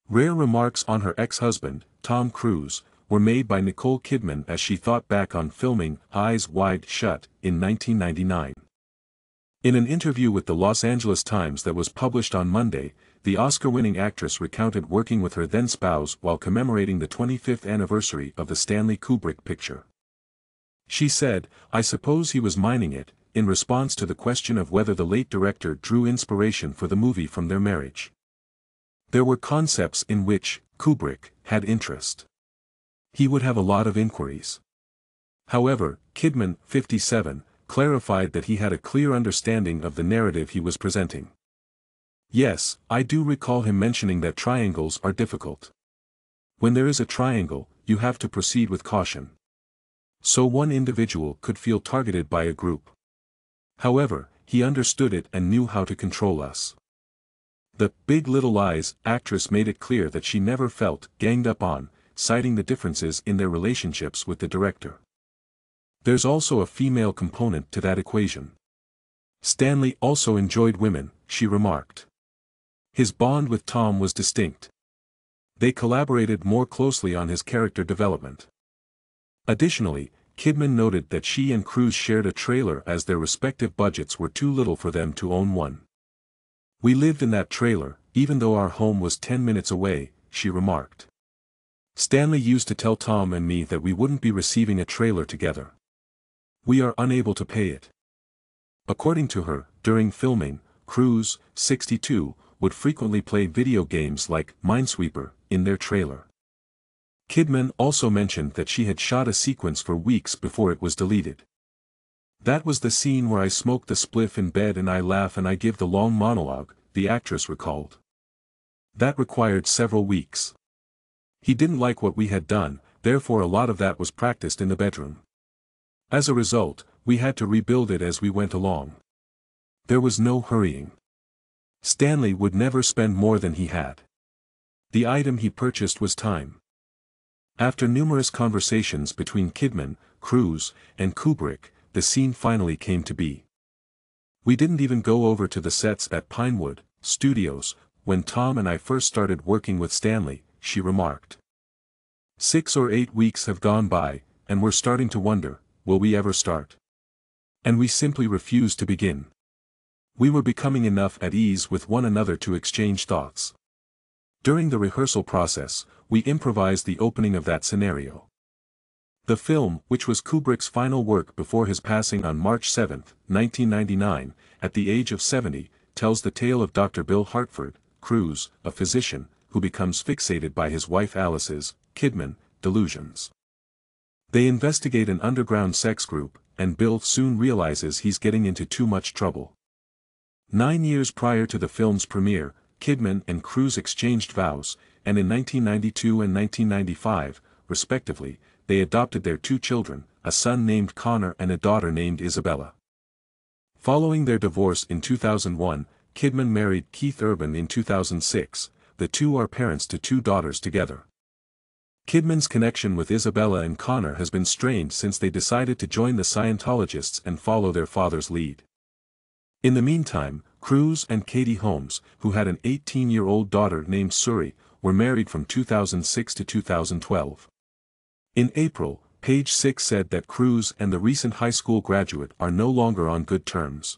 Rare remarks on her ex-husband, Tom Cruise, were made by Nicole Kidman as she thought back on filming Eyes Wide Shut in 1999. In an interview with the Los Angeles Times that was published on Monday, the Oscar-winning actress recounted working with her then-spouse while commemorating the 25th anniversary of the Stanley Kubrick picture. She said, "I suppose he was mining it," in response to the question of whether the late director drew inspiration for the movie from their marriage. There were concepts in which Kubrick had interest. He would have a lot of inquiries. However, Kidman, 57, clarified that he had a clear understanding of the narrative he was presenting. "Yes, I do recall him mentioning that triangles are difficult. When there is a triangle, you have to proceed with caution. So one individual could feel targeted by a group. However, he understood it and knew how to control us." The Big Little Lies actress made it clear that she never felt ganged up on, citing the differences in their relationships with the director. "There's also a female component to that equation. Stanley also enjoyed women," she remarked. His bond with Tom was distinct. They collaborated more closely on his character development. Additionally, Kidman noted that she and Cruise shared a trailer as their respective budgets were too little for them to own one. "We lived in that trailer, even though our home was 10 minutes away," she remarked. "Stanley used to tell Tom and me that we wouldn't be receiving a trailer together. We are unable to pay it." According to her, during filming, Cruise, 62, would frequently play video games like Minesweeper in their trailer. Kidman also mentioned that she had shot a sequence for weeks before it was deleted. "That was the scene where I smoke the spliff in bed and I laugh and I give the long monologue," the actress recalled. "That required several weeks. He didn't like what we had done, therefore a lot of that was practiced in the bedroom. As a result, we had to rebuild it as we went along. There was no hurrying. Stanley would never spend more than he had. The item he purchased was time." After numerous conversations between Kidman, Cruise, and Kubrick, the scene finally came to be. "We didn't even go over to the sets at Pinewood Studios when Tom and I first started working with Stanley," she remarked. 6 or 8 weeks have gone by, and we're starting to wonder, will we ever start? And we simply refuse to begin. We were becoming enough at ease with one another to exchange thoughts. During the rehearsal process, we improvised the opening of that scenario." The film, which was Kubrick's final work before his passing on March 7, 1999, at the age of 70, tells the tale of Dr. Bill Hartford, Cruise, a physician, who becomes fixated by his wife Alice's, Kidman, delusions. They investigate an underground sex group, and Bill soon realizes he's getting into too much trouble. 9 years prior to the film's premiere, Kidman and Cruise exchanged vows, and in 1992 and 1995, respectively, they adopted their 2 children, a son named Connor and a daughter named Isabella. Following their divorce in 2001, Kidman married Keith Urban in 2006, the two are parents to 2 daughters together. Kidman's connection with Isabella and Connor has been strained since they decided to join the Scientologists and follow their father's lead. In the meantime, Cruise and Katie Holmes, who had an 18-year-old daughter named Suri, were married from 2006 to 2012. In April, Page Six said that Cruise and the recent high school graduate are no longer on good terms.